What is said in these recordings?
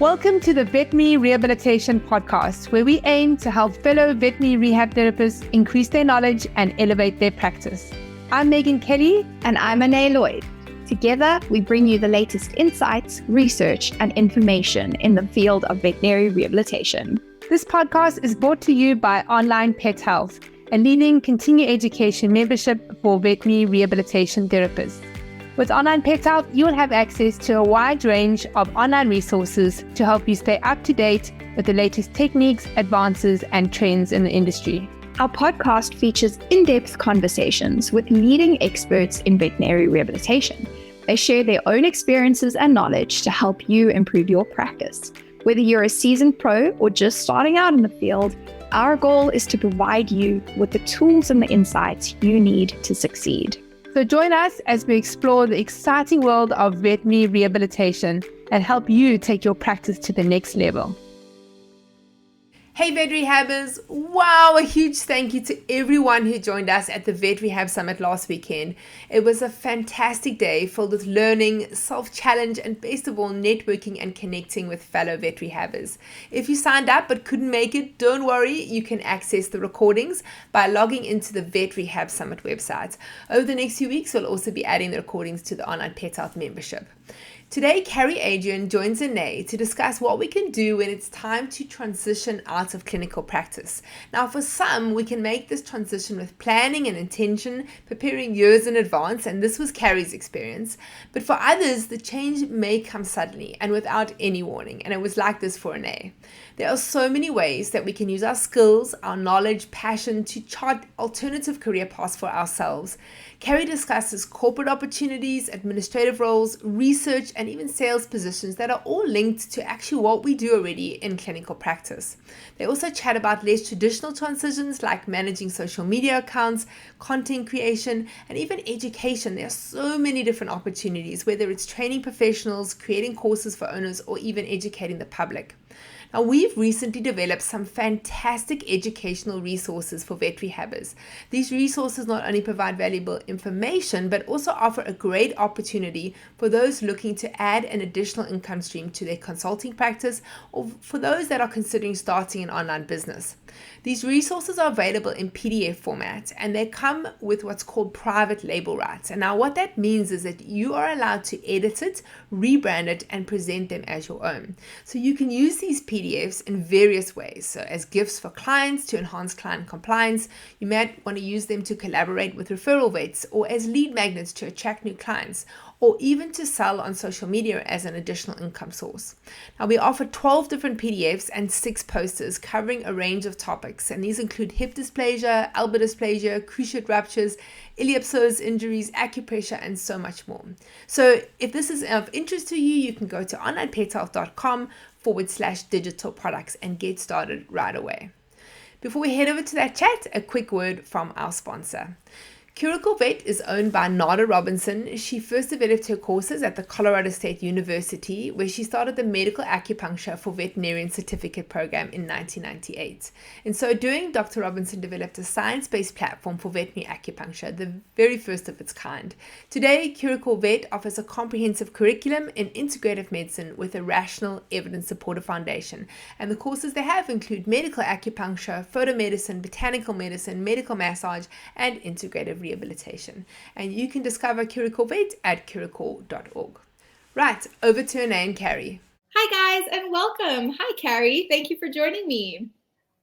Welcome to the Veterinary Rehabilitation Podcast, where we aim to help fellow veterinary rehab therapists increase their knowledge and elevate their practice. I'm Megan Kelly. And I'm Anae Lloyd. Together, we bring you the latest insights, research, and information in the field of veterinary rehabilitation. This podcast is brought to you by Onlinepethealth, a leading continuing education membership for veterinary rehabilitation therapists. With Onlinepethealth, you'll have access to a wide range of online resources to help you stay up to date with the latest techniques, advances, and trends in the industry. Our podcast features in-depth conversations with leading experts in veterinary rehabilitation. They share their own experiences and knowledge to help you improve your practice. Whether you're a seasoned pro or just starting out in the field, our goal is to provide you with the tools and the insights you need to succeed. So join us as we explore the exciting world of veterinary rehabilitation and help you take your practice to the next level. Hey Vetrehabbers! Wow, a huge thank you to everyone who joined us at the Vetrehab Summit last weekend. It was a fantastic day filled with learning, self-challenge, and best of all, networking and connecting with fellow Vetrehabbers. If you signed up but couldn't make it, don't worry, you can access the recordings by logging into the Vetrehab Summit website. Over the next few weeks, we'll also be adding the recordings to the Online Pet Health membership. Today, Carrie Adrian joins Anae to discuss what we can do when it's time to transition out of clinical practice. Now, for some, we can make this transition with planning and intention, preparing years in advance, and this was Carrie's experience. But for others, the change may come suddenly and without any warning, and it was like this for Anae. There are so many ways that we can use our skills, our knowledge, passion to chart alternative career paths for ourselves. Carrie discusses corporate opportunities, administrative roles, research, and even sales positions that are all linked to actually what we do already in clinical practice. They also chat about less traditional transitions like managing social media accounts, content creation, and even education. There are so many different opportunities, whether it's training professionals, creating courses for owners, or even educating the public. Now, we've recently developed some fantastic educational resources for Vetrehabbers. These resources not only provide valuable information, but also offer a great opportunity for those looking to add an additional income stream to their consulting practice, or for those that are considering starting an online business. These resources are available in PDF format, and they come with what's called private label rights. And now what that means is that you are allowed to edit it, rebrand it, and present them as your own. So you can use these PDFs in various ways. So as gifts for clients to enhance client compliance, you might want to use them to collaborate with referral vets, or as lead magnets to attract new clients, or even to sell on social media as an additional income source. Now, we offer 12 different PDFs and 6 posters covering a range of topics, and these include hip dysplasia, elbow dysplasia, cruciate ruptures, iliopsoas injuries, acupressure, and so much more. So if this is of interest to you, you can go to onlinepethealth.com/digital products and get started right away. Before we head over to that chat, a quick word from our sponsor. Curricle Vet is owned by Nada Robinson. She first developed her courses at the Colorado State University, where she started the Medical Acupuncture for Veterinarian Certificate program in 1998. In so doing, Dr. Robinson developed a science-based platform for veterinary acupuncture, the very first of its kind. Today, Curricle Vet offers a comprehensive curriculum in integrative medicine with a rational, evidence-supported foundation. And the courses they have include medical acupuncture, photomedicine, botanical medicine, medical massage, and integrative rehabilitation. And you can discover Curricle Vet at curricle.org. Right, over to Anae and Carrie. Hi guys, and welcome. Hi Carrie, thank you for joining me.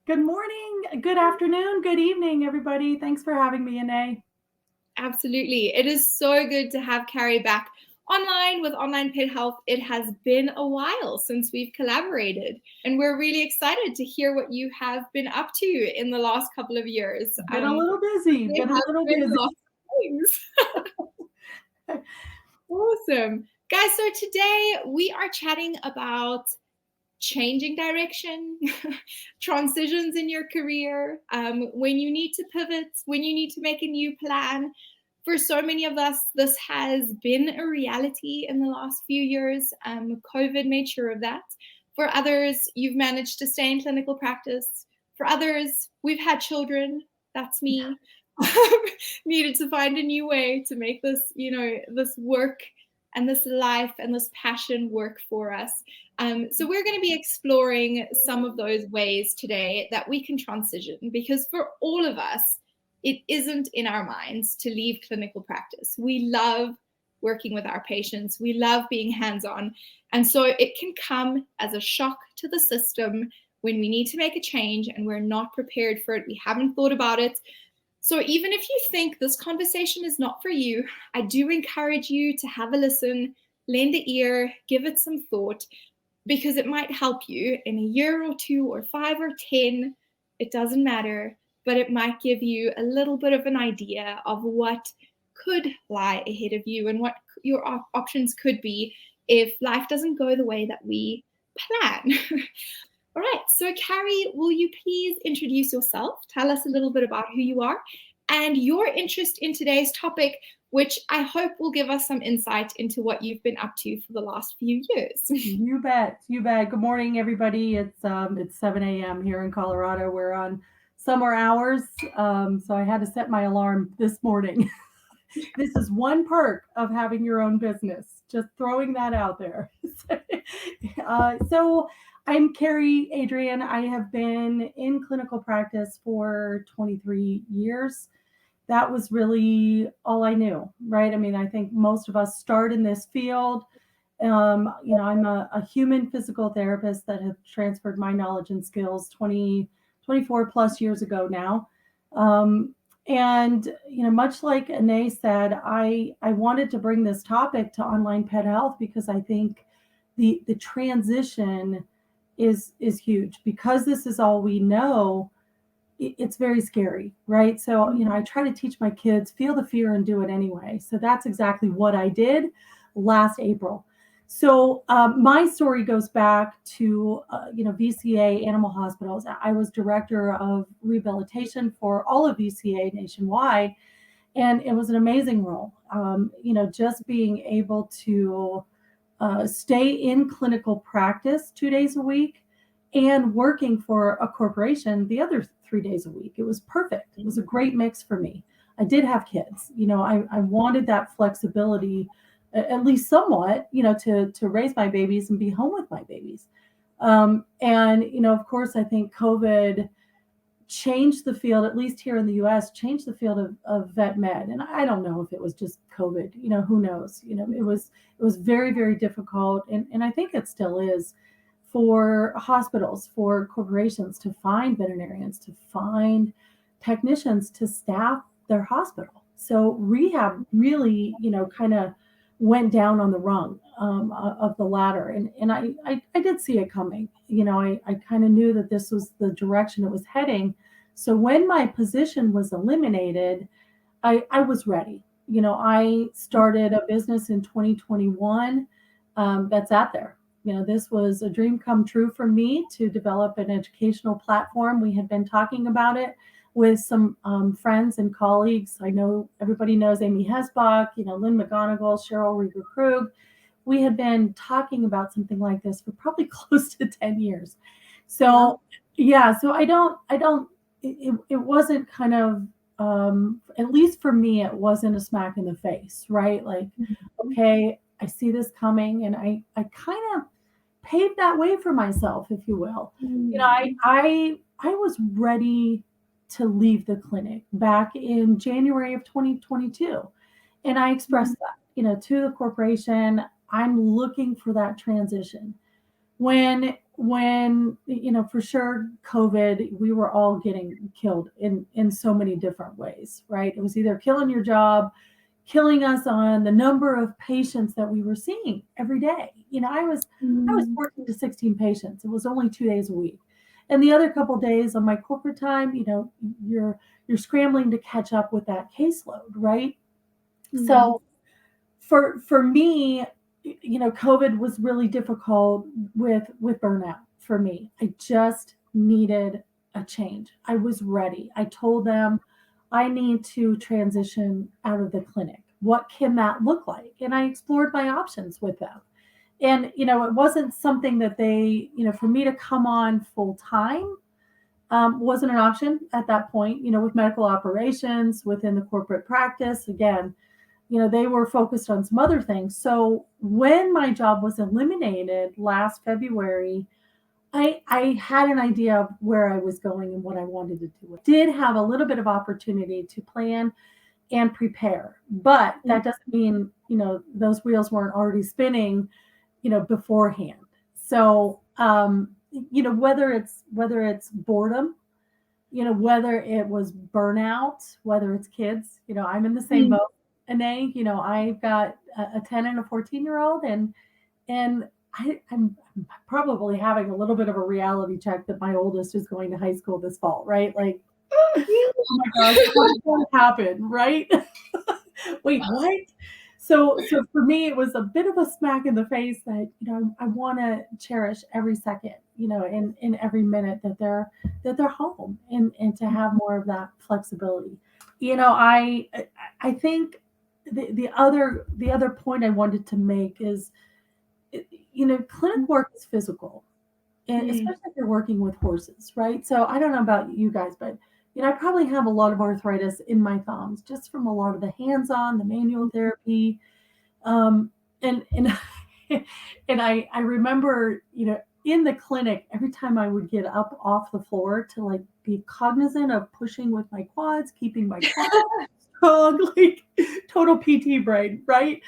Good morning, good afternoon, good evening, everybody. Thanks for having me, Anae. Absolutely. It is so good to have Carrie back online with Online Pet Health. It has been a while since we've collaborated, and we're really excited to hear what you have been up to in the last couple of years. Been a little busy. Awesome. Guys, so today we are chatting about changing direction, transitions in your career, when you need to pivot, when you need to make a new plan. For so many of us, this has been a reality in the last few years. COVID made sure of that. For others, you've managed to stay in clinical practice. For others, we've had children. That's me. Needed to find a new way to make this, this work and this life and this passion work for us. So we're going to be exploring some of those ways today that we can transition, because for all of us, it isn't in our minds to leave clinical practice. We love working with our patients. We love being hands-on. And so it can come as a shock to the system when we need to make a change and we're not prepared for it. We haven't thought about it. So even if you think this conversation is not for you, I do encourage you to have a listen, lend an ear, give it some thought, because it might help you in a year or 2 or 5 or 10. It doesn't matter, but it might give you a little bit of an idea of what could lie ahead of you and what your options could be if life doesn't go the way that we plan. All right, so Carrie, will you please introduce yourself? Tell us a little bit about who you are and your interest in today's topic, which I hope will give us some insight into what you've been up to for the last few years. You bet. You bet. Good morning, everybody. It's 7 a.m. here in Colorado. We're on summer hours, so I had to set my alarm this morning. This is one perk of having your own business. Just throwing that out there. So I'm Carrie Adrian. I have been in clinical practice for 23 years. That was really all I knew, right? I mean, I think most of us start in this field. I'm a human physical therapist that have transferred my knowledge and skills 24 plus years ago now. And, much like Anae said, I wanted to bring this topic to online pet health because I think the transition is huge. Because this is all we know, it's very scary, right? So, I try to teach my kids, feel the fear and do it anyway. So that's exactly what I did last April. So my story goes back to, VCA animal hospitals. I was director of rehabilitation for all of VCA nationwide, and it was an amazing role. Just being able to stay in clinical practice 2 days a week and working for a corporation the other 3 days a week. It was perfect. It was a great mix for me. I did have kids. I wanted that flexibility, at least somewhat, to raise my babies and be home with my babies. Of course, I think COVID changed the field, at least here in the US, changed the field of vet med. And I don't know if it was just COVID, who knows? It was very, very difficult. And I think it still is for hospitals, for corporations to find veterinarians, to find technicians to staff their hospital. So rehab really, kind of went down on the rung of the ladder. And I did see it coming. I kind of knew that this was the direction it was heading. So when my position was eliminated, I was ready. I started a business in 2021 that's out there. This was a dream come true for me to develop an educational platform. We had been talking about it with some friends and colleagues. I know everybody knows Amy Hesbach, Lynn McGonigal, Cheryl Rieger-Krug. We had been talking about something like this for probably close to 10 years. So so it wasn't kind of, at least for me, it wasn't a smack in the face, right? Like, okay, I see this coming, and I kind of paved that way for myself, if you will. I was ready to leave the clinic back in January of 2022. And I expressed that, to the corporation. I'm looking for that transition. When for sure, COVID, we were all getting killed in so many different ways, right? It was either killing your job, killing us on the number of patients that we were seeing every day. I was 14 to 16 patients. It was only 2 days a week. And the other couple of days on my corporate time, you're scrambling to catch up with that caseload, right? Mm-hmm. So for me, COVID was really difficult with burnout for me. I just needed a change. I was ready. I told them I need to transition out of the clinic. What can that look like? And I explored my options with them. And, it wasn't something that they, for me to come on full time wasn't an option at that point, with medical operations within the corporate practice. Again, they were focused on some other things. So when my job was eliminated last February, I had an idea of where I was going and what I wanted to do. I did have a little bit of opportunity to plan and prepare, but that doesn't mean, those wheels weren't already spinning, beforehand. So, whether it's boredom, whether it was burnout, whether it's kids, I'm in the same boat. Anae, I've got a 10 and a 14-year-old, and I'm probably having a little bit of a reality check that my oldest is going to high school this fall, right? Like, oh my gosh, what's going to happen, right? Wait, what? So for me, it was a bit of a smack in the face that, I want to cherish every second, in every minute that they're home, and to have more of that flexibility. I think the other point I wanted to make is, clinic work is physical, and especially if you're working with horses, right? So I don't know about you guys, but I probably have a lot of arthritis in my thumbs just from a lot of the hands-on, the manual therapy, and and I remember, in the clinic, every time I would get up off the floor to like be cognizant of pushing with my quads, keeping my quads strong, like total PT brain, right?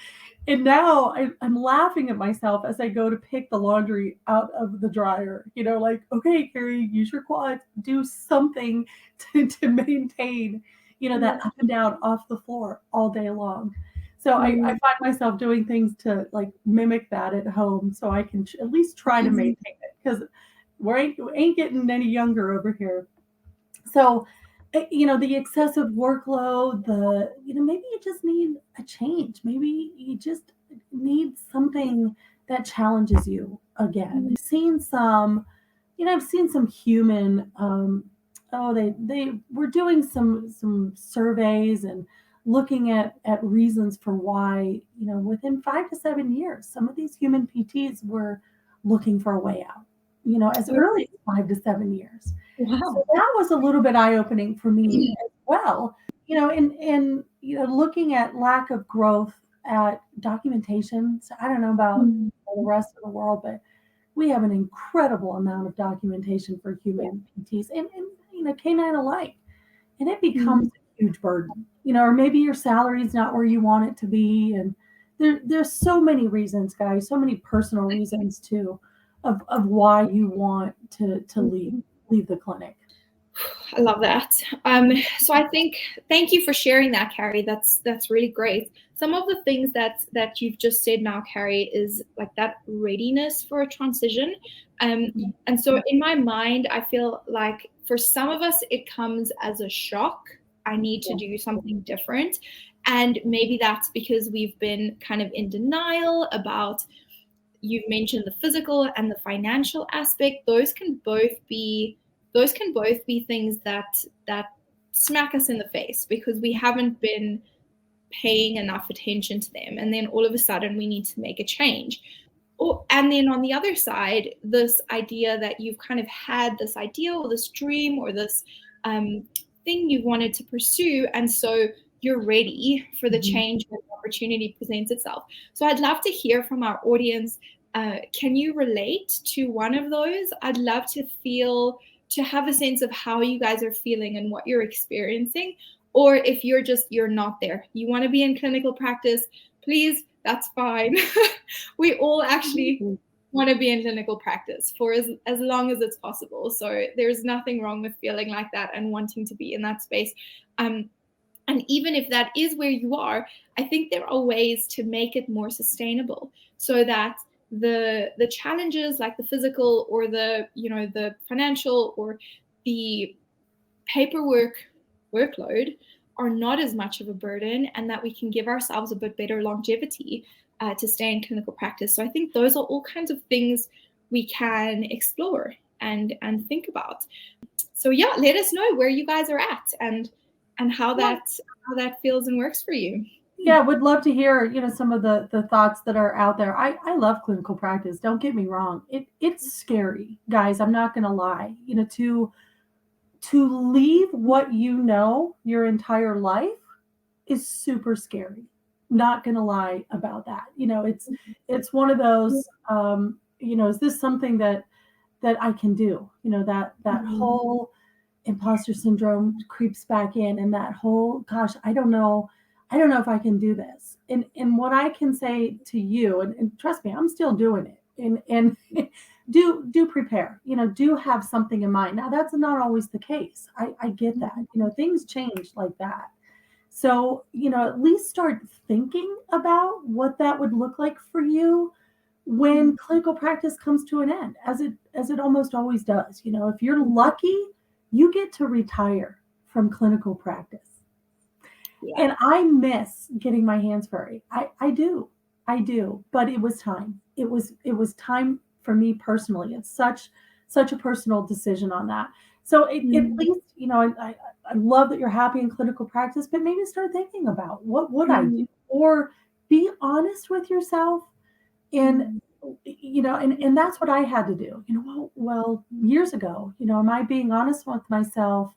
And now I'm laughing at myself as I go to pick the laundry out of the dryer. Like, okay, Carrie, use your quads, do something to maintain, that up and down off the floor all day long. So I find myself doing things to like mimic that at home, so I can at least try to maintain it, because we ain't getting any younger over here. So, the excessive workload, maybe you just need a change. Maybe you just need something that challenges you again. I've seen some human, they were doing some surveys and looking at reasons for why, within 5 to 7 years, some of these human PTs were looking for a way out, as early as 5 to 7 years. Wow. So that was a little bit eye-opening for me as well. And looking at lack of growth at documentation. So I don't know about the rest of the world, but we have an incredible amount of documentation for human PTs and canine alike. And it becomes a huge burden, or maybe your salary is not where you want it to be. And there's so many reasons, guys, so many personal reasons too, of why you want to leave the clinic. I love that. So I think, thank you for sharing that, Carrie. That's really great. Some of the things that you've just said now, Carrie, is like that readiness for a transition. And so in my mind, I feel like for some of us, it comes as a shock. I need to do something different. And maybe that's because we've been kind of in denial about, you've mentioned the physical and the financial aspect. Those can both be things that smack us in the face because we haven't been paying enough attention to them. And then all of a sudden we need to make a change. And then on the other side, this idea that you've kind of had this idea or this dream or this thing you wanted to pursue. And so you're ready for the change when the opportunity presents itself. So I'd love to hear from our audience. Can you relate to one of those? I'd love to have a sense of how you guys are feeling and what you're experiencing. Or if you're not there, you want to be in clinical practice, please, that's fine. We all actually want to be in clinical practice for as long as it's possible. So there's nothing wrong with feeling like that and wanting to be in that space. And even if that is where you are, I think there are ways to make it more sustainable so that the challenges like the physical or the financial or the paperwork workload are not as much of a burden, and that we can give ourselves a bit better longevity to stay in clinical practice. So I think those are all kinds of things we can explore and think about. So yeah, let us know where you guys are at and how that feels and works for you. Yeah, would love to hear, some of the thoughts that are out there. I love clinical practice. Don't get me wrong. It's scary, guys. I'm not going to lie. To leave what you know your entire life is super scary. not going to lie about that. It's one of those, is this something that I can do? That whole imposter syndrome creeps back in, and that whole, gosh, I don't know if I can do this. And what I can say to you, and trust me, I'm still doing it, and do prepare, do have something in mind. Now, that's not always the case. I get that, things change like that. So, at least start thinking about what that would look like for you when clinical practice comes to an end, as it almost always does. If you're lucky, you get to retire from clinical practice. Yeah. And I miss getting my hands furry. I do. But it was time. It was time for me personally. It's such a personal decision on that. So at least, I love that you're happy in clinical practice, but maybe start thinking about what would I do, or be honest with yourself. And, and that's what I had to do. Well, years ago, am I being honest with myself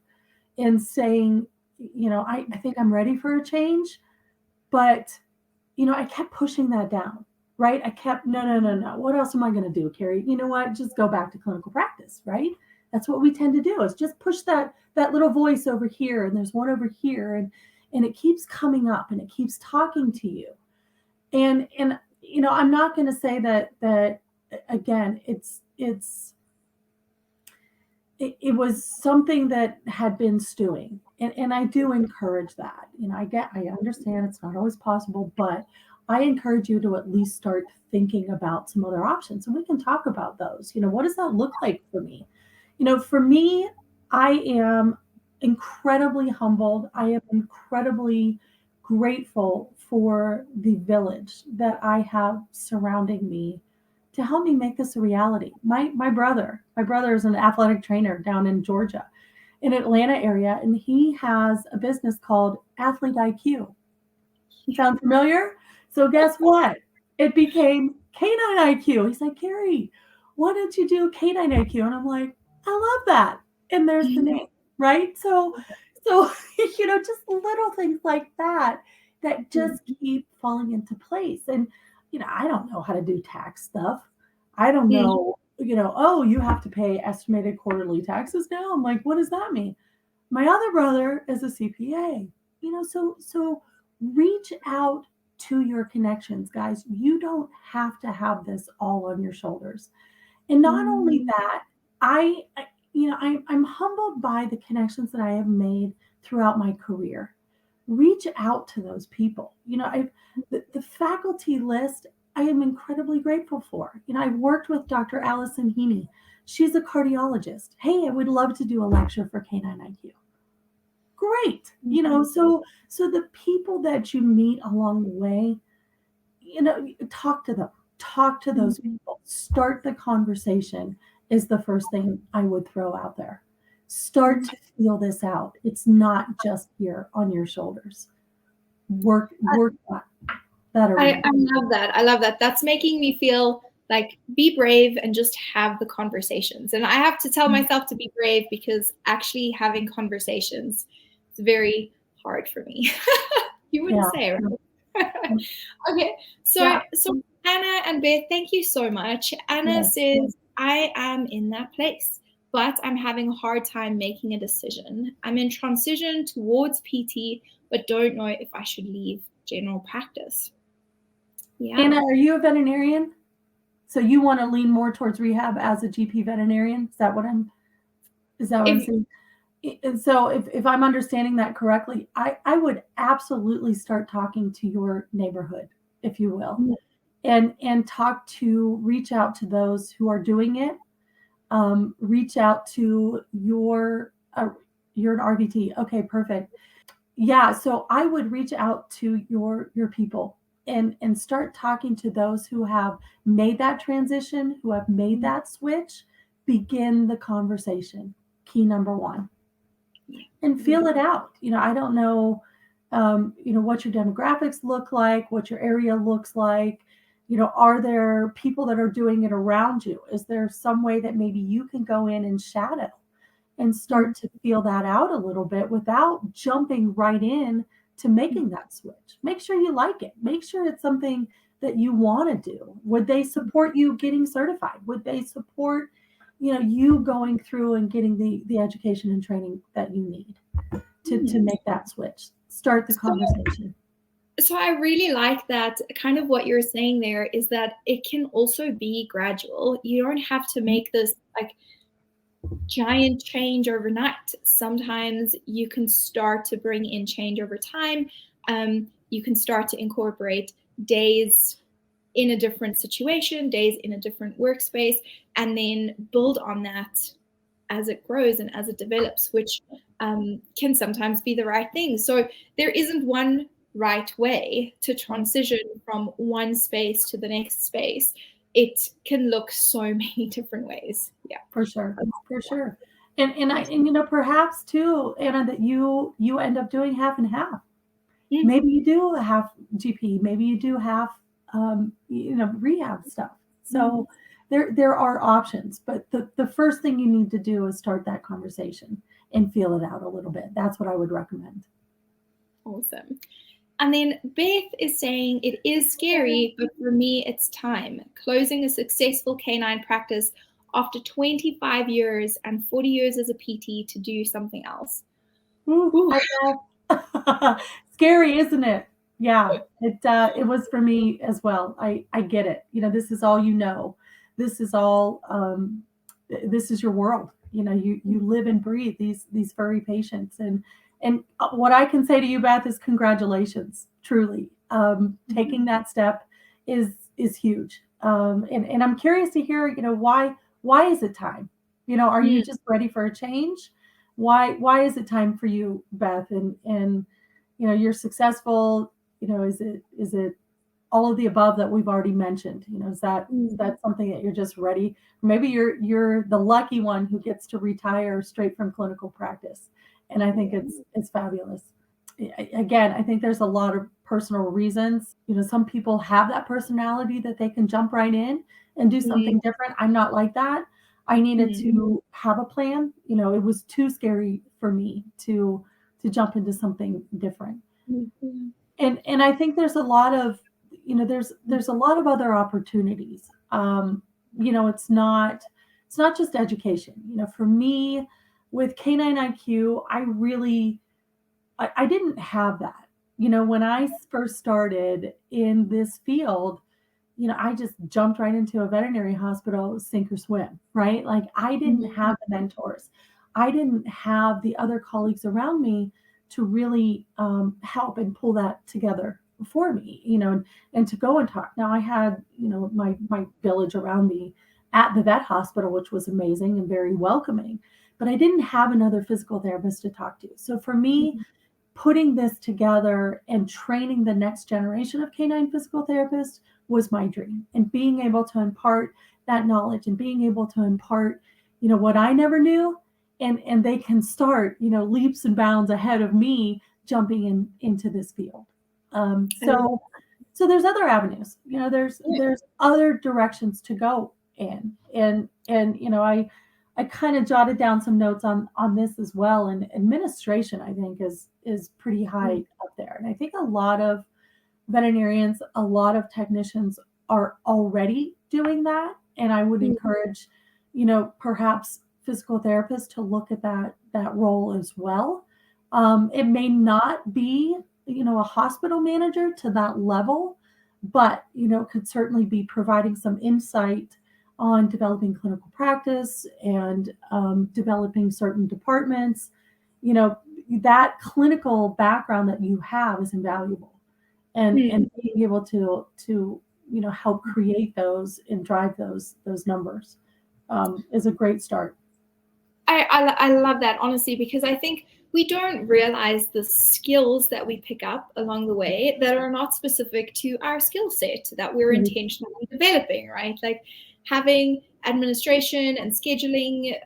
and saying, I think I'm ready for a change, but, I kept pushing that down, right? I kept, no. What else am I going to do, Carrie? You know what? Just go back to clinical practice, right? That's what we tend to do, is just push that little voice over here, and there's one over here, and it keeps coming up, and it keeps talking to you. And I'm not going to say that again, it was something that had been stewing, and I do encourage that. I understand it's not always possible, but I encourage you to at least start thinking about some other options, and we can talk about those. What does that look like for me? For me, I am incredibly humbled. I am incredibly grateful for the village that I have surrounding me to help me make this a reality. My brother is an athletic trainer down in Georgia, in Atlanta area, and he has a business called Athlete IQ. Sound familiar? So guess what? It became Canine IQ. He's like, Carrie, why don't you do Canine IQ? And I'm like, I love that. And there's the name, right? So just little things like that just keep falling into place. And, I don't know how to do tax stuff. I don't know, oh, you have to pay estimated quarterly taxes now. I'm like, what does that mean? My other brother is a CPA, so reach out to your connections, guys. You don't have to have this all on your shoulders. And not only that, I'm humbled by the connections that I have made throughout my career. Reach out to those people. The faculty list, I am incredibly grateful for. I've worked with Dr. Allison Heaney. She's a cardiologist. Hey, I would love to do a lecture for Canine IQ. Great. So the people that you meet along the way, talk to them. Talk to those people. Start the conversation is the first thing I would throw out there. Start to feel this out. It's not just here on your shoulders. Work that I love that. I love that. That's making me feel like, be brave and just have the conversations. And I have to tell myself to be brave, because actually having conversations is very hard for me. You wouldn't say, right? Okay. So Anna and Beth, thank you so much. Anna says, I am in that place, but I'm having a hard time making a decision. I'm in transition towards PT, but don't know if I should leave general practice. Yeah. Anna, are you a veterinarian? So you want to lean more towards rehab as a GP veterinarian? Is that what I'm saying? And so if I'm understanding that correctly, I would absolutely start talking to your neighborhood, if you will, and reach out to those who are doing it. Reach out to you're an RVT. Okay, perfect. Yeah. So I would reach out to your people and start talking to those who have made that transition, who have made that switch. Begin the conversation. Key number one. And feel it out. I don't know, what your demographics look like, what your area looks like. Are there people that are doing it around you? Is there some way that maybe you can go in and shadow and start to feel that out a little bit without jumping right in making that switch. Make sure you like it. Make sure it's something that you want to do. Would they support you getting certified? Would they support, you going through and getting the education and training that you need to make that switch? Start the conversation. So I really like that. Kind of what you're saying there is that it can also be gradual. You don't have to make this like giant change overnight. Sometimes you can start to bring in change over time. You can start to incorporate days in a different situation, days in a different workspace, and then build on that as it grows and as it develops, which can sometimes be the right thing. So there isn't one right way to transition from one space to the next space. It can look so many different ways. Yeah, for sure. And perhaps too, Anna, that you end up doing half and half. Mm-hmm. Maybe you do half GP, maybe you do half rehab stuff. So there are options, but the first thing you need to do is start that conversation and feel it out a little bit. That's what I would recommend. Awesome. And then Beth is saying, it is scary, but for me, it's time. Closing a successful canine practice after 25 years and 40 years as a PT to do something else. Ooh. Scary, isn't it? Yeah, it was for me as well. I get it. This is all This is all. This is your world. You live and breathe these furry patients, and what I can say to you, Beth, is congratulations. Truly, taking that step is huge. And I'm curious to hear, why is it time? Are you just ready for a change? Why is it time for you, Beth? And you're successful. Is it all of the above that we've already mentioned? Is that something that you're just ready? Maybe you're the lucky one who gets to retire straight from clinical practice. And I think it's fabulous. Again, I think there's a lot of personal reasons. Some people have that personality that they can jump right in and do something different. I'm not like that. I needed to have a plan. It was too scary for me to jump into something different. And I think there's a lot of, there's a lot of other opportunities. It's not just education. For me, with Canine IQ, I didn't have that. When I first started in this field, I just jumped right into a veterinary hospital, sink or swim, right? Like I didn't have the mentors. I didn't have the other colleagues around me to really help and pull that together for me, and to go and talk. Now I had, my village around me at the vet hospital, which was amazing and very welcoming. But I didn't have another physical therapist to talk to. So for me, putting this together and training the next generation of canine physical therapists was my dream. And being able to impart that knowledge and being able to impart, what I never knew, and they can start, leaps and bounds ahead of me jumping into this field. So there's other avenues, there's other directions to go in. And I kind of jotted down some notes on this as well. And administration, I think, is pretty high up there. And I think a lot of veterinarians, a lot of technicians are already doing that. And I would encourage, perhaps physical therapists to look at that role as well. It may not be, a hospital manager to that level, but, could certainly be providing some insight on developing clinical practice and developing certain departments. That clinical background that you have is invaluable, and being able to help create those and drive those numbers is a great start. I love that, honestly, because I think we don't realize the skills that we pick up along the way that are not specific to our skill set that we're intentionally developing, right? Like having administration and scheduling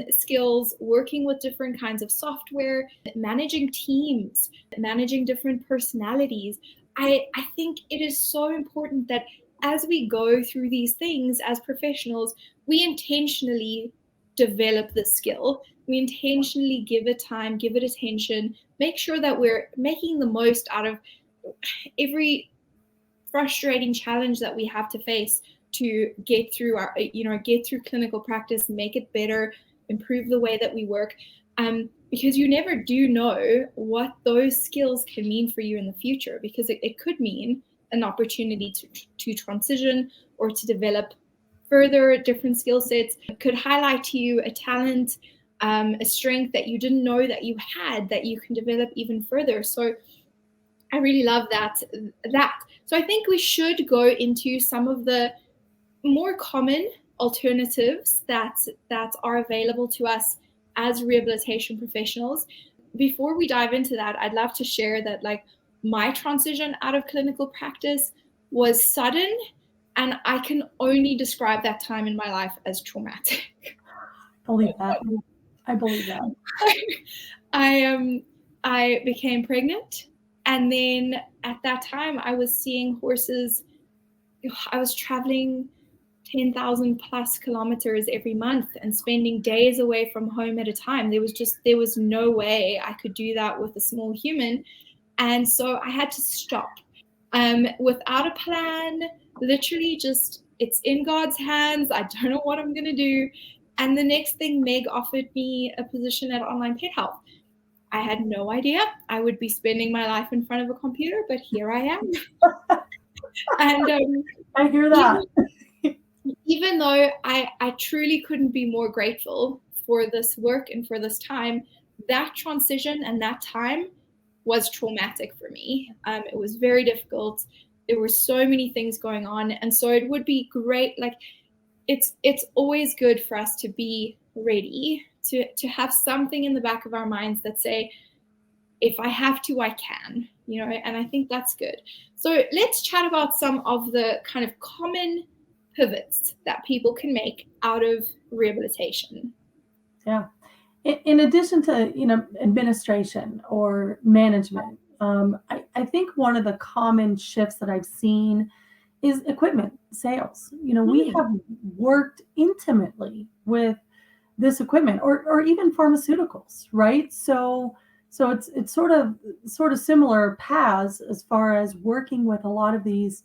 skills, working with different kinds of software, managing teams, managing different personalities. I think it is so important that as we go through these things as professionals, we intentionally develop the skill. We intentionally give it time, give it attention, make sure that we're making the most out of every frustrating challenge that we have to face to get through get through clinical practice, make it better, improve the way that we work. Because you never do know what those skills can mean for you in the future, because it could mean an opportunity to transition or to develop further different skill sets. It could highlight to you a talent, a strength that you didn't know that you had, that you can develop even further. So I really love that. So I think we should go into some of the more common alternatives that are available to us as rehabilitation professionals. Before we dive into that, I'd love to share that my transition out of clinical practice was sudden, and I can only describe that time in my life as traumatic. I believe that. I became pregnant, and then at that time I was seeing horses. I was traveling 10,000 plus kilometers every month and spending days away from home at a time. There was no way I could do that with a small human. And so I had to stop without a plan, literally just, it's in God's hands. I don't know what I'm going to do. And the next thing, Meg offered me a position at Onlinepethealth. I had no idea I would be spending my life in front of a computer, but here I am. And I hear that. Even though I truly couldn't be more grateful for this work and for this time, that transition and that time was traumatic for me. It was very difficult. There were so many things going on. And so it would be great. It's always good for us to be ready, to have something in the back of our minds that say, if I have to, I can, and I think that's good. So let's chat about some of the kind of common pivots that people can make out of rehabilitation. Yeah. In addition to, administration or management, I think one of the common shifts that I've seen is equipment sales. We have worked intimately with this equipment or even pharmaceuticals, right? So it's sort of similar paths as far as working with a lot of these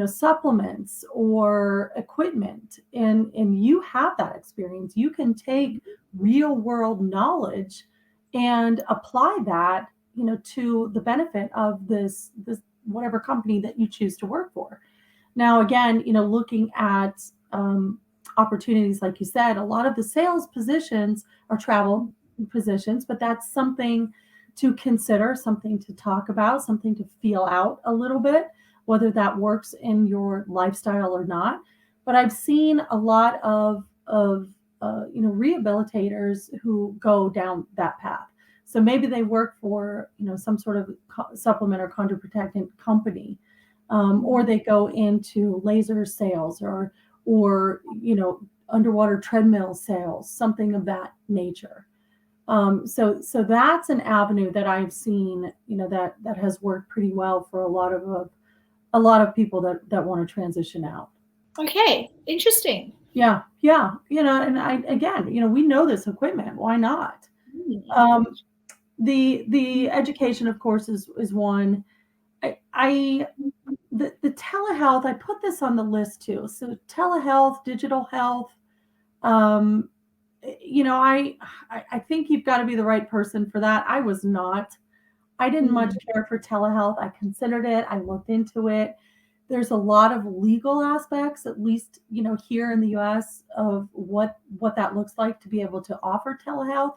supplements or equipment, and you have that experience. You can take real world knowledge and apply that, to the benefit of this whatever company that you choose to work for. Now, again, looking at opportunities, like you said, a lot of the sales positions are travel positions, but that's something to consider, something to talk about, something to feel out a little bit, whether that works in your lifestyle or not. But I've seen a lot of rehabilitators who go down that path. So maybe they work for some sort of supplement or chondroprotectant company, or they go into laser sales or underwater treadmill sales, something of that nature. So that's an avenue that I've seen, that has worked pretty well for a lot of people that want to transition out. Okay, interesting. Yeah. And we know this equipment. Why not? The education, of course, is one. The telehealth, I put this on the list too. So telehealth, digital health. I think you've got to be the right person for that. I was not. I didn't much care for telehealth. I considered it. I looked into it. There's a lot of legal aspects, at least, here in the US, of what that looks like to be able to offer telehealth.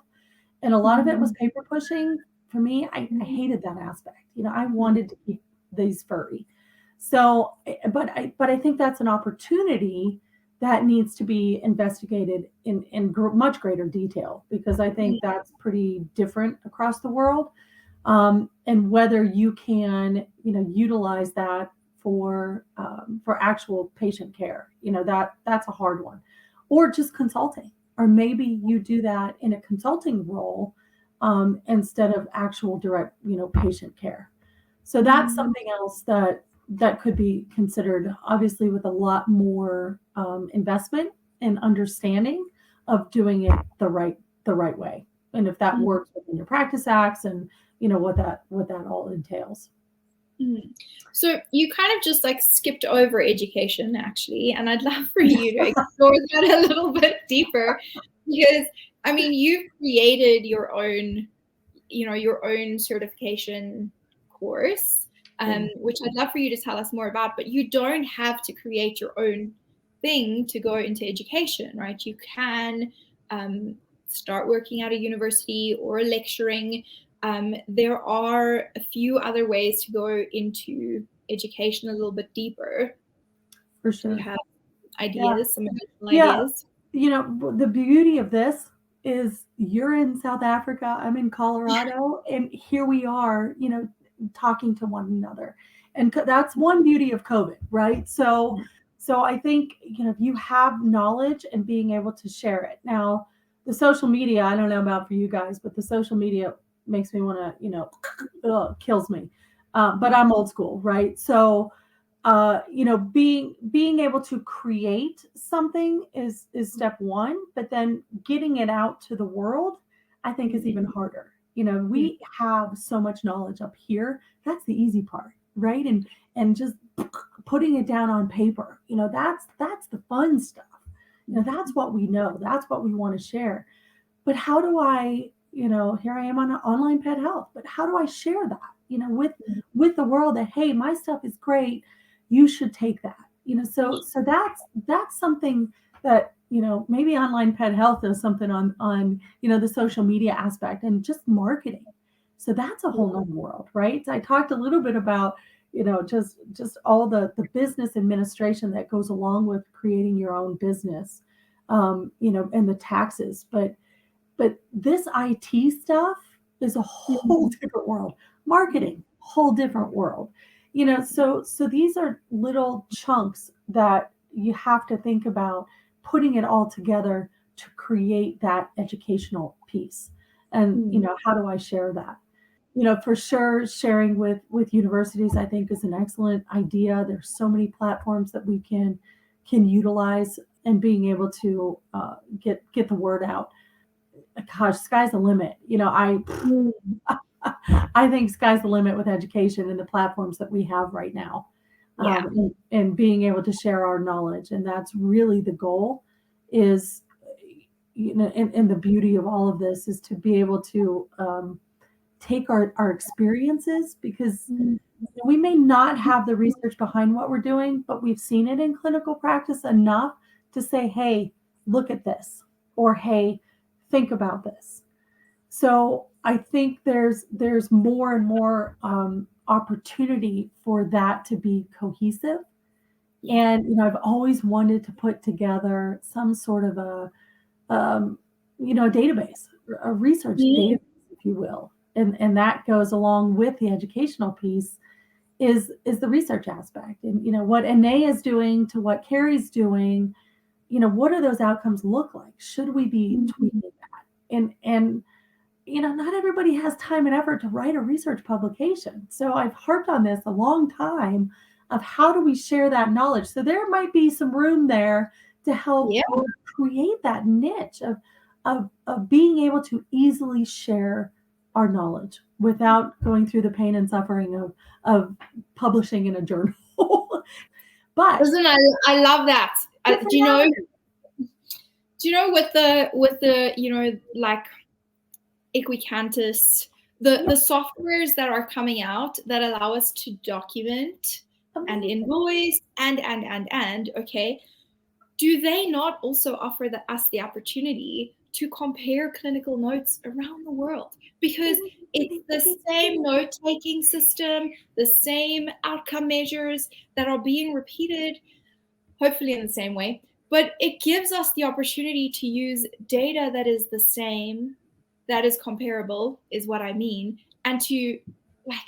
And a lot of it was paper pushing. For me, I hated that aspect. I wanted to keep these furry. So, but I think that's an opportunity that needs to be investigated in much greater detail, because I think that's pretty different across the world. And whether you can, utilize that for actual patient care, that's a hard one, or just consulting, or maybe you do that in a consulting role instead of actual direct, patient care. So that's something else that could be considered, obviously with a lot more investment and understanding of doing it the right way, and if that Mm. works within your practice acts, and what that all entails. Mm. So you kind of just like skipped over education, actually, and I'd love for you to explore that a little bit deeper, because I mean, you've created your own certification course, which I'd love for you to tell us more about. But you don't have to create your own thing to go into education, right? You can start working at a university or lecturing. There are a few other ways to go into education a little bit deeper. For Do you sure. have ideas, some additional Yeah. ideas? The beauty of this is you're in South Africa, I'm in Colorado, and here we are, talking to one another. And that's one beauty of COVID, right? So I think, if you have knowledge and being able to share it. Now, the social media, I don't know about for you guys, but the social media makes me want to, kills me. But I'm old school, right? So being able to create something is step one, but then getting it out to the world, I think, is even harder. We have so much knowledge up here. That's the easy part, right? And just putting it down on paper, that's the fun stuff. That's what we know. That's what we want to share. But how do I, here I am on online pet health, but how do I share that, with the world, that, hey, my stuff is great. You should take that, so that's something that, maybe online pet health is something on, the social media aspect and just marketing. So that's a whole nother world, right? I talked a little bit about, just all the business administration that goes along with creating your own business, and the taxes. But this IT stuff is a whole different world. Marketing, whole different world. So these are little chunks that you have to think about putting it all together to create that educational piece. And how do I share that? For sure, sharing with universities, I think, is an excellent idea. There's so many platforms that we can utilize, and being able to get the word out. Gosh, sky's the limit. I think sky's the limit with education and the platforms that we have right now. And being able to share our knowledge. And that's really the goal, is, and the beauty of all of this is to be able to take our experiences, because we may not have the research behind what we're doing, but we've seen it in clinical practice enough to say, hey, look at this, or hey, think about this. So I think there's more and more opportunity for that to be cohesive. And I've always wanted to put together some sort of a database, a research database, if you will, and that goes along with the educational piece, is the research aspect. And what Anae is doing to what Carrie's doing, what do those outcomes look like? Should we be tweaking that? And not everybody has time and effort to write a research publication. So I've harped on this a long time, of how do we share that knowledge? So there might be some room there to help create that niche of being able to easily share our knowledge without going through the pain and suffering of publishing in a journal. But listen, I love that. Do you know with the like Equicantus, the softwares that are coming out that allow us to document and invoice and okay, do they not also offer us the opportunity to compare clinical notes around the world? Because it's the same note-taking system, the same outcome measures that are being repeated, hopefully in the same way, but it gives us the opportunity to use data that is the same, that is comparable, is what I mean, and to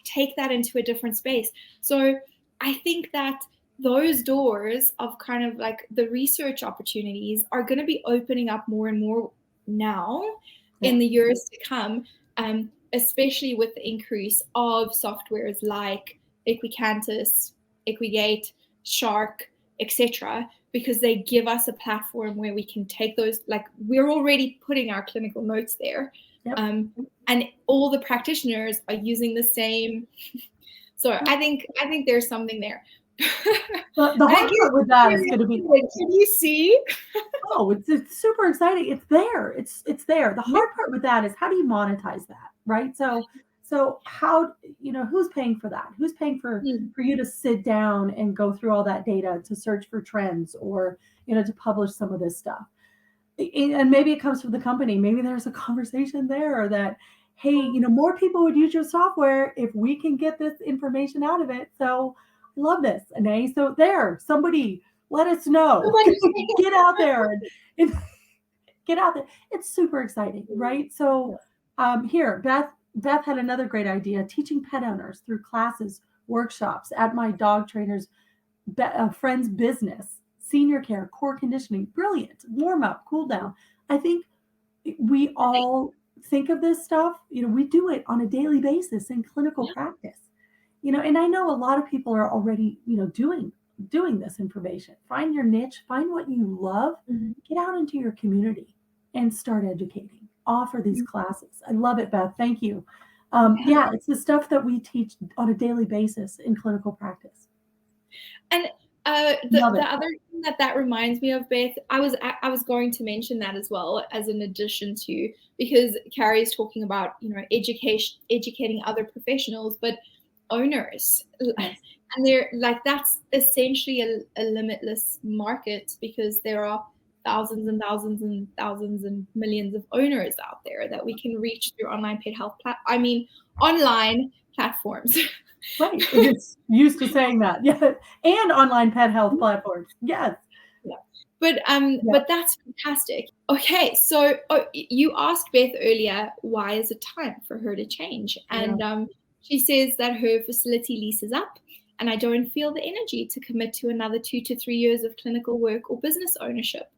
take that into a different space. So I think that those doors of kind of like the research opportunities are going to be opening up more and more now in the years to come, especially with the increase of softwares like Equicantus, Equigate, Shark, etc. because they give us a platform where we can take those, like we're already putting our clinical notes there. Yep. And all the practitioners are using the same. So I think there's something there. The hard part with that is going to be, can you see? Oh, it's super exciting. It's there. It's there. The hard part with that is, how do you monetize that, right? So how, who's paying for that? Who's paying for you to sit down and go through all that data to search for trends, or, to publish some of this stuff? And maybe it comes from the company. Maybe there's a conversation there that, hey, more people would use your software if we can get this information out of it. So I love this. And so there, somebody let us know. Get out there and get out there. It's super exciting, right? So here, Beth had another great idea: teaching pet owners through classes, workshops at my dog trainer's friend's business, senior care, core conditioning. Brilliant. Warm up, cool down. I think we all think of this stuff, we do it on a daily basis in clinical practice, and I know a lot of people are already, doing this information. Find your niche, find what you love, get out into your community and start educating, offer these classes. I love it, Beth. Thank you. Yeah, it's the stuff that we teach on a daily basis in clinical practice. And the other thing that reminds me of, Beth, I was going to mention that as well, as an addition to, because Carrie is talking about, educating other professionals, but owners. Yes. And they're like, that's essentially a limitless market, because there are thousands and thousands and thousands and millions of owners out there that we can reach through online pet health online platforms. Right. It's used to saying that. Yeah. And online pet health platforms. Yes. Yeah. But that's fantastic. Okay. So you asked Beth earlier, why is it time for her to change? And she says that her facility lease is up, and I don't feel the energy to commit to another 2 to 3 years of clinical work or business ownership.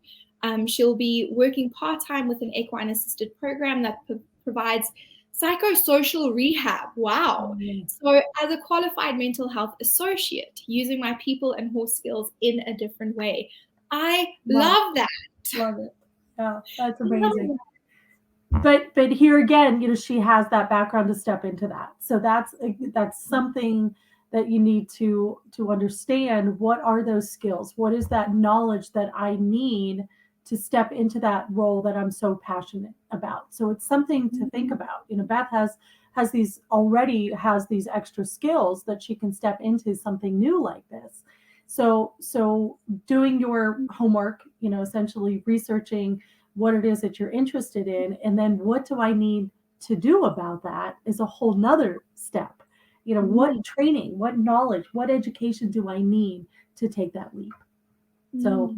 She'll be working part-time with an equine assisted program that provides psychosocial rehab. Wow. So as a qualified mental health associate, using my people and horse skills in a different way. I love that. Love it. Yeah, that's amazing. But here again, she has that background to step into that. So that's something that you need to understand. What are those skills? What is that knowledge that I need to step into that role that I'm so passionate about? So it's something to think about. Beth has these extra skills that she can step into something new like this. So doing your homework, essentially researching what it is that you're interested in, and then what do I need to do about that is a whole nother step. What training, what knowledge, what education do I need to take that leap? So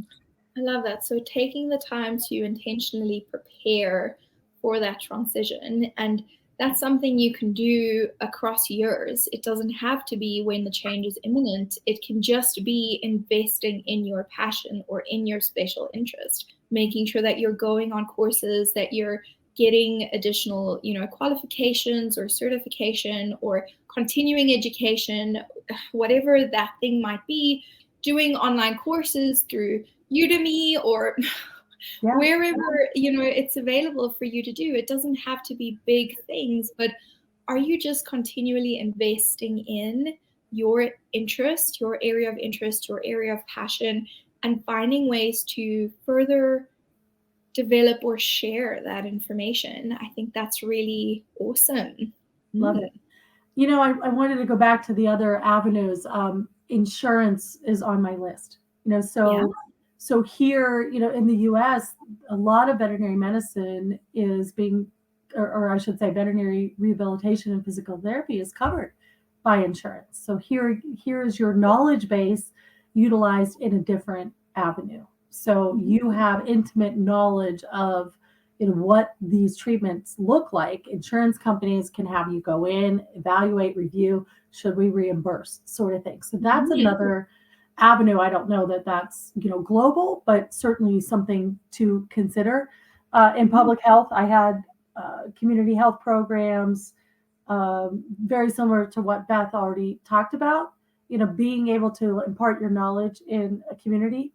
I love that. So taking the time to intentionally prepare for that transition, and that's something you can do across years. It doesn't have to be when the change is imminent. It can just be investing in your passion or in your special interest, making sure that you're going on courses, that you're getting additional, qualifications or certification or continuing education, whatever that thing might be, doing online courses through Udemy or wherever, it's available for you to do. It doesn't have to be big things, but are you just continually investing in your interest, your area of interest, your area of passion, and finding ways to further develop or share that information? I think that's really awesome. Love it. I wanted to go back to the other avenues. Insurance is on my list. So here, in the U.S., a lot of veterinary medicine is being, or I should say, veterinary rehabilitation and physical therapy is covered by insurance. So here is your knowledge base utilized in a different avenue. So you have intimate knowledge of what these treatments look like. Insurance companies can have you go in, evaluate, review, should we reimburse, sort of thing. So that's another avenue. I don't know that that's global, but certainly something to consider. In public health, I had community health programs, very similar to what Beth already talked about. Being able to impart your knowledge in a community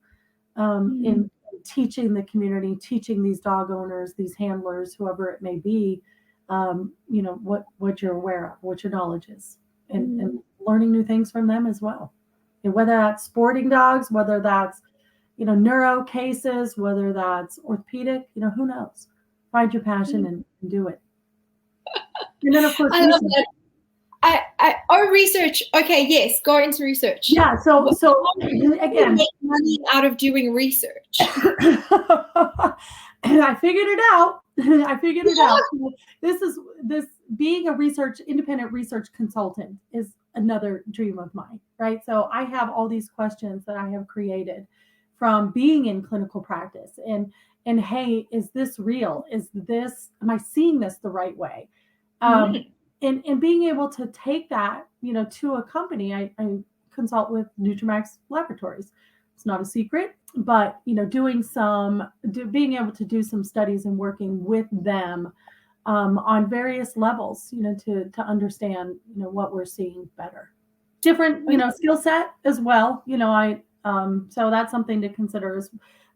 in teaching the community, teaching these dog owners, these handlers, whoever it may be, what you're aware of, what your knowledge is, and learning new things from them as well. And whether that's sporting dogs, whether that's, neuro cases, whether that's orthopedic, who knows? Find your passion and do it. And then, of course, I love that. Research. Okay, yes, go into research. Yeah. So again, make money out of doing research. I figured it out. This being a independent research consultant is another dream of mine, right? So I have all these questions that I have created from being in clinical practice, and hey, is this real? Am I seeing this the right way? And being able to take that, to a company. I consult with Nutramax Laboratories. It's not a secret, but being able to do some studies and working with them on various levels, to understand, what we're seeing better. Different, skill set as well. So that's something to consider.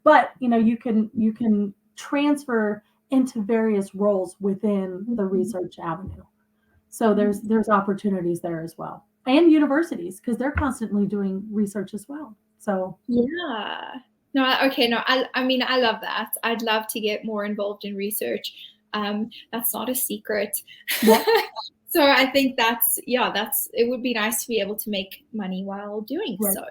But you can transfer into various roles within the research avenue. So there's opportunities there as well, and universities, because they're constantly doing research as well. So yeah, I mean, I love that. I'd love to get more involved in research. That's not a secret. Yeah. So I think it would be nice to be able to make money while doing so,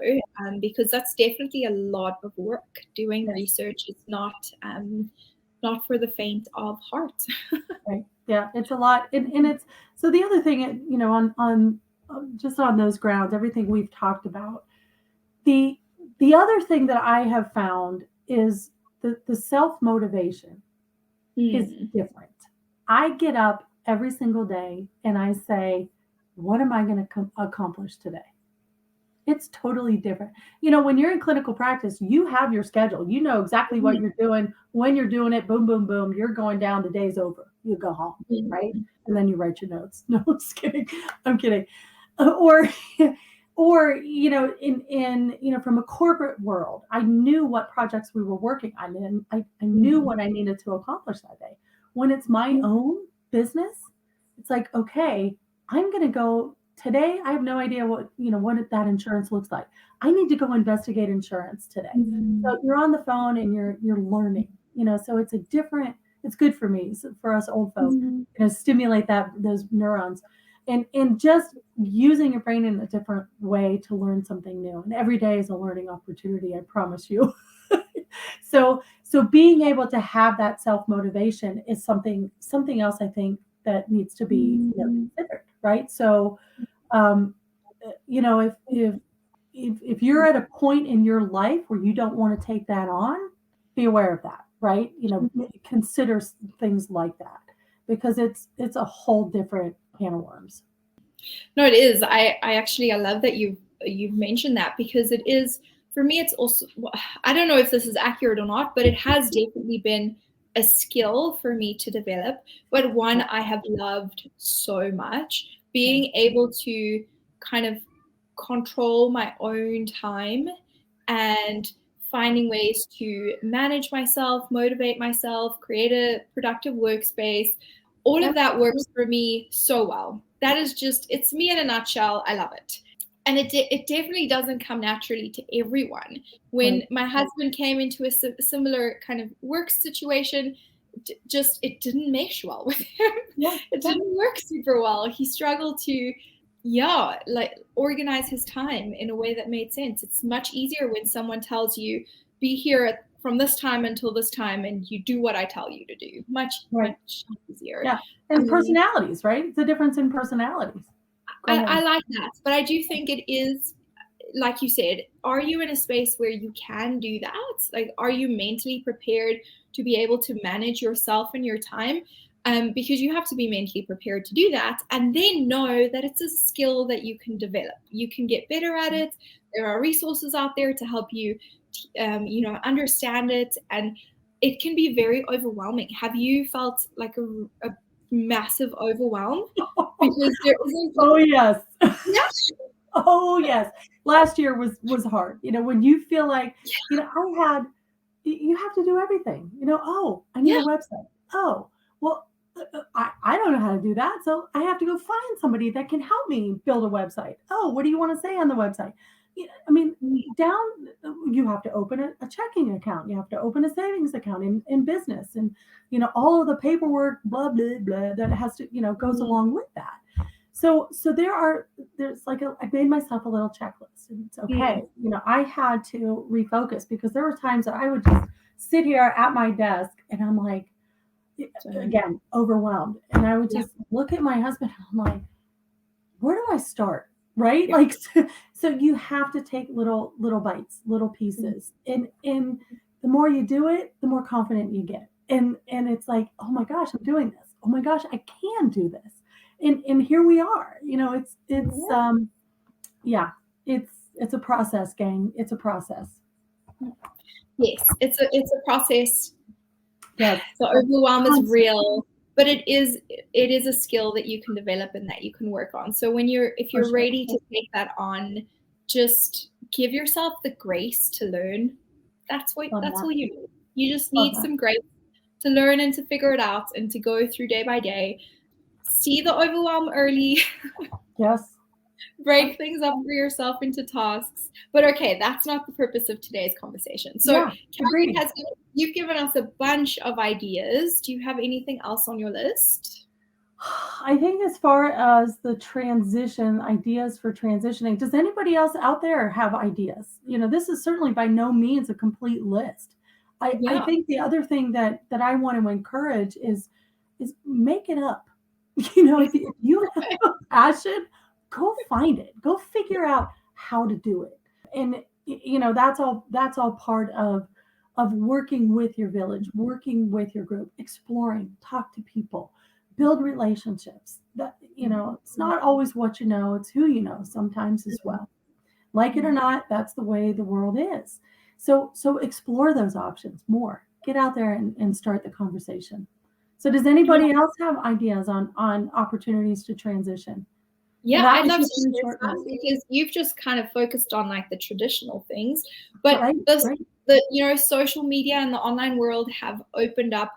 because that's definitely a lot of work. Doing research is not for the faint of heart. Right. Yeah, it's a lot, and it's so the other thing, on just on those grounds, everything we've talked about. The other thing that I have found is the self-motivation is different. I get up every single day and I say, what am I going to accomplish today? It's totally different. When you're in clinical practice, you have your schedule. You know exactly what you're doing, when you're doing it, boom, boom, boom, you're going down, the day's over. You go home, right? And then you write your notes. No, I'm just kidding. I'm kidding. Or in from a corporate world, I knew what projects we were working on, and I knew what I needed to accomplish that day. When it's my own business, it's like, okay, I'm going to go today. I have no idea what that insurance looks like. I need to go investigate insurance today. So you're on the phone and you're learning, so it's good for me, for us old folks, stimulate those neurons. And just using your brain in a different way to learn something new. And every day is a learning opportunity, I promise you. So being able to have that self-motivation is something else I think that needs to be considered, right? So, if you're at a point in your life where you don't want to take that on, be aware of that, right? Consider things like that, because it's a whole different can of worms. No, it is. I love that you've mentioned that, because it is, for me, it's also, I don't know if this is accurate or not, but it has definitely been a skill for me to develop, but one I have loved so much, being able to kind of control my own time and finding ways to manage myself, motivate myself, create a productive workspace. All of that works for me so well. That is it's me in a nutshell. I love it. And it definitely doesn't come naturally to everyone. When my husband came into a similar kind of work situation, it didn't mesh well with him. It didn't work super well. He struggled to organize his time in a way that made sense. It's much easier when someone tells you, be here from this time until this time, and you do what I tell you to do. Much easier. Yeah, and personalities, right? It's a difference in personalities. I like that, but I do think it is, like you said, are you in a space where you can do that? Like, are you mentally prepared to be able to manage yourself and your time? Because you have to be mentally prepared to do that, and then know that it's a skill that you can develop. You can get better at it. There are resources out there to help you, understand it, and it can be very overwhelming. Have you felt like a massive overwhelm? Because there isn't. Oh yes. Yeah. Oh yes. Last year was hard. When you feel like, you have to do everything. Oh, I need a website. Oh, well, I don't know how to do that. So I have to go find somebody that can help me build a website. Oh, what do you want to say on the website? I mean, you have to open a checking account. You have to open a savings account in business, and all of the paperwork, blah blah blah, that has to goes along with that. So there's like I made myself a little checklist, and it's okay. I had to refocus because there were times that I would just sit here at my desk and I'm like, again, overwhelmed, and I would just look at my husband and I'm like, where do I start? Right? Like, so you have to take little bites, little pieces, and the more you do it, the more confident you get, and it's like, oh my gosh, I'm doing this. Oh my gosh, I can do this. And here we are. It's it's a process, gang. It's a process. Yes, it's a process. Yes. The overwhelm is real, but it is a skill that you can develop and that you can work on. So if you're ready to take that on, just give yourself the grace to learn. That's all you need. You just need some grace to learn and to figure it out and to go through day by day. See the overwhelm early. Yes. Break things up for yourself into tasks. But okay, that's not the purpose of today's conversation. So Carrie, you've given us a bunch of ideas. Do you have anything else on your list? I think as far as the transition, ideas for transitioning, does anybody else out there have ideas? This is certainly by no means a complete list. I think the other thing that I want to encourage is make it up. If you have a passion, go find it. Go figure out how to do it. And that's all part of working with your village, working with your group, exploring, talk to people, build relationships. That it's not always what you know, it's who you know sometimes as well. Like it or not, that's the way the world is. So explore those options more. Get out there and start the conversation. So does anybody else have ideas on opportunities to transition? Yeah, I'd love to share that because you've just kind of focused on like the traditional things, but the social media and the online world have opened up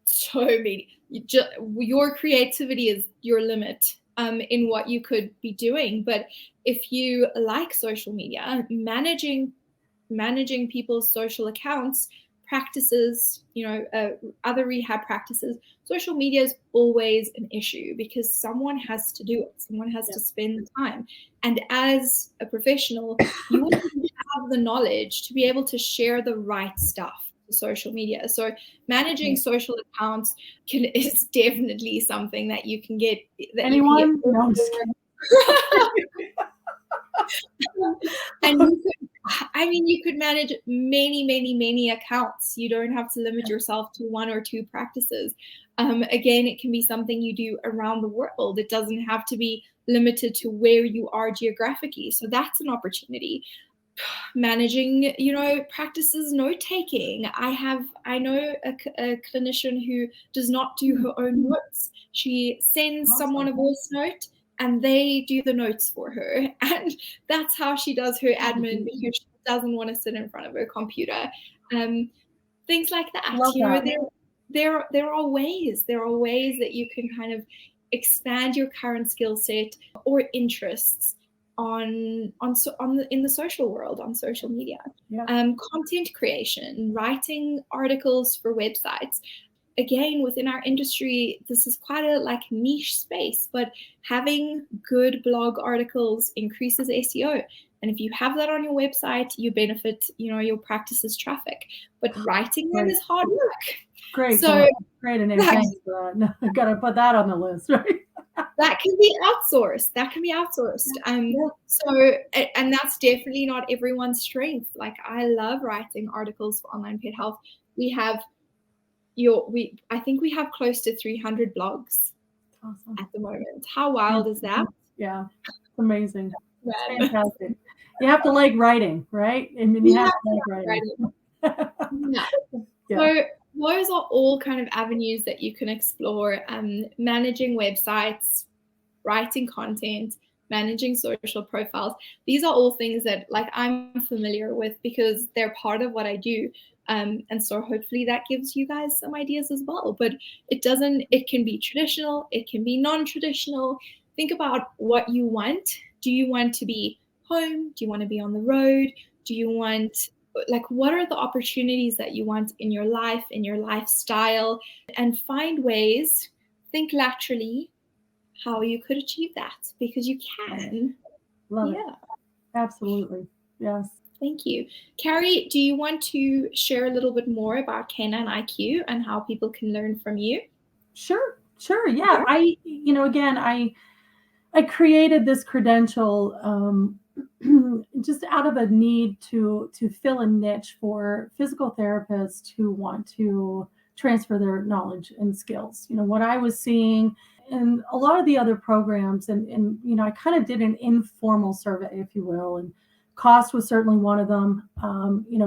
so many. Your creativity is your limit in what you could be doing. But if you like social media, managing people's social accounts, practices, other rehab practices, social media is always an issue because someone has to do it. Someone has to spend the time. And as a professional, you want to have the knowledge to be able to share the right stuff to social media. So managing social accounts is definitely something that you can get. Anyone? No, and you could manage many accounts. You don't have to limit yourself to one or two practices. Again, it can be something you do around the world. It doesn't have to be limited to where you are geographically. So that's an opportunity. Managing, practices note-taking. I know a clinician who does not do her own notes. She sends someone a voice note and they do the notes for her. And that's how she does her admin because she doesn't want to sit in front of her computer. Things like that. There are ways that you can kind of expand your current skill set or interests in the social world, on social media. Content creation, writing articles for websites. Again, within our industry, this is quite a niche space, but having good blog articles increases SEO. And if you have that on your website, you benefit, your practice's traffic. But writing them is hard work. Great. So great. And thanks for that. I got to put that on the list, right? That can be outsourced. And that's definitely not everyone's strength. Like, I love writing articles for Online Pet Health. I think we have close to 300 blogs at the moment. How wild is that? Yeah, it's amazing. It's fantastic. You have to like writing, right? I mean, you have to like writing. So those are all kind of avenues that you can explore. Managing websites, writing content, managing social profiles. These are all things that like I'm familiar with because they're part of what I do. And so hopefully that gives you guys some ideas as well. But it can be traditional, it can be non-traditional. Think about what you want. Do you want to be home? Do you want to be on the road? Do you want, like, what are the opportunities that you want in your life, in your lifestyle? And find ways, think laterally, how you could achieve that, because you can. Love it. Absolutely. Yes. Thank you. Carrie, do you want to share a little bit more about Canine IQ and how people can learn from you? Sure. Yeah. I created this credential just out of a need to fill a niche for physical therapists who want to transfer their knowledge and skills. What I was seeing in a lot of the other programs, and I kind of did an informal survey, if you will, and cost was certainly one of them.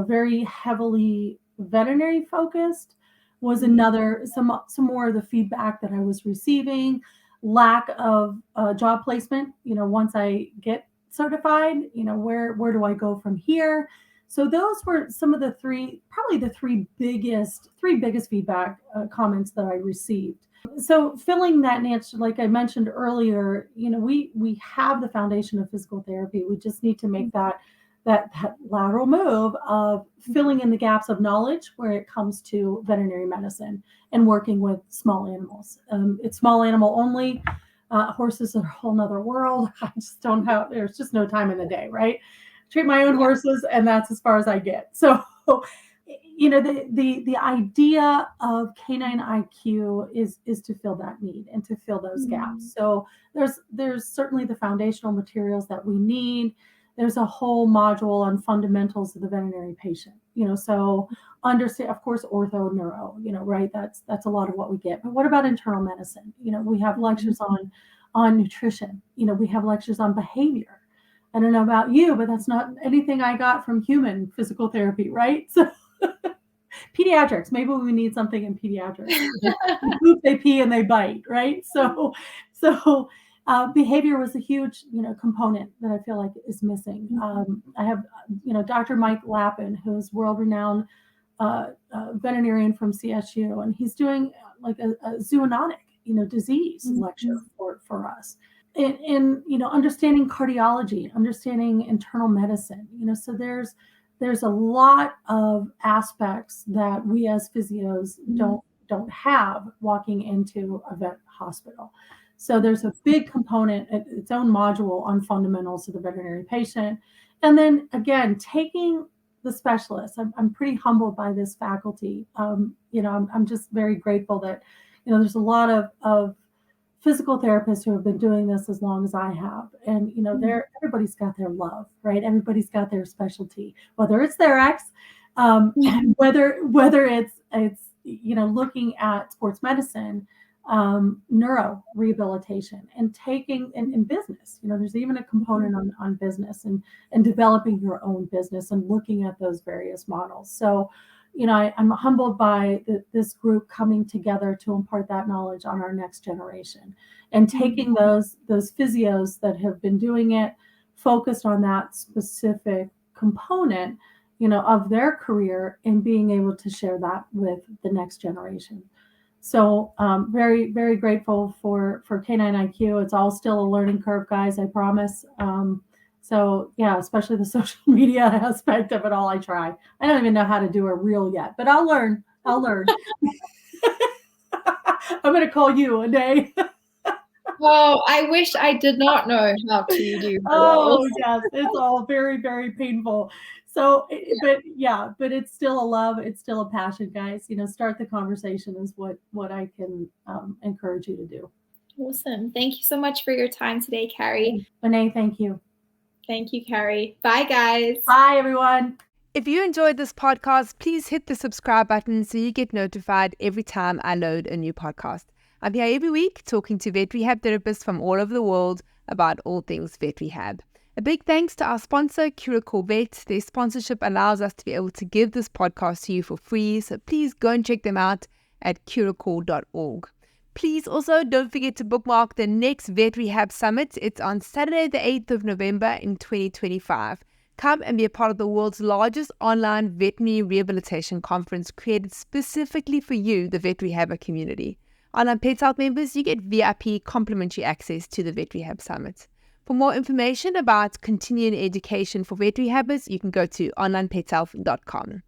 Very heavily veterinary focused was another. Some more of the feedback that I was receiving. Lack of job placement. Once I get certified, where do I go from here? So those were some of the three biggest feedback comments that I received. So filling that niche, like I mentioned earlier, we have the foundation of physical therapy. We just need to make that lateral move of filling in the gaps of knowledge where it comes to veterinary medicine and working with small animals. It's small animal only. Horses are a whole nother world. I just don't have, there's just no time in the day, right? Treat my own horses, and that's as far as I get. So, the idea of Canine IQ is to fill that need and to fill those gaps. So there's certainly the foundational materials that we need. There's a whole module on fundamentals of the veterinary patient, so understand, of course, ortho, neuro, right? That's a lot of what we get. But what about internal medicine? We have lectures on nutrition. We have lectures on behavior. I don't know about you, but that's not anything I got from human physical therapy, right? So pediatrics, maybe we need something in pediatrics. They pee and they bite, right? So behavior was a huge, component that I feel like is missing. I have, Dr. Mike Lappin, who's world-renowned veterinarian from CSU, and he's doing like a zoonotic, disease lecture for us. And understanding cardiology, understanding internal medicine, so there's a lot of aspects that we as physios don't have walking into a vet hospital. So there's a big component, its own module on fundamentals of the veterinary patient. And then again, taking the specialists, I'm pretty humbled by this faculty. I'm just very grateful that, there's a lot of physical therapists who have been doing this as long as I have. And, everybody's got their love, right? Everybody's got their specialty, whether it's their ex, and whether it's, looking at sports medicine, neuro rehabilitation, and taking in business, there's even a component on business and developing your own business and looking at those various models. So, I'm humbled by this group coming together to impart that knowledge on our next generation and taking those physios that have been doing it, focused on that specific component, of their career, and being able to share that with the next generation. So very, very grateful for Canine IQ. It's all still a learning curve, guys, I promise. So yeah, especially the social media aspect of it all, I try. I don't even know how to do a reel yet, but I'll learn. I'm going to call you a day. Oh, I wish I did not know how to do. Oh yes, it's all very, very painful. So, but it's still a love. It's still a passion, guys. Start the conversation is what I can encourage you to do. Awesome. Thank you so much for your time today, Carrie. Renee, thank you. Thank you, Carrie. Bye, guys. Bye, everyone. If you enjoyed this podcast, please hit the subscribe button so you get notified every time I load a new podcast. I'm here every week talking to vet rehab therapists from all over the world about all things vet rehab. A big thanks to our sponsor, Curacao Vet. Their sponsorship allows us to be able to give this podcast to you for free, so please go and check them out at curacao.org. Please also don't forget to bookmark the next Vet Rehab Summit. It's on Saturday, the 8th of November in 2025. Come and be a part of the world's largest online veterinary rehabilitation conference created specifically for you, the Vet Rehabber community. Online Pet Health members, you get VIP complimentary access to the Vet Rehab Summit. For more information about continuing education for Vet Rehabbers, you can go to onlinepethealth.com.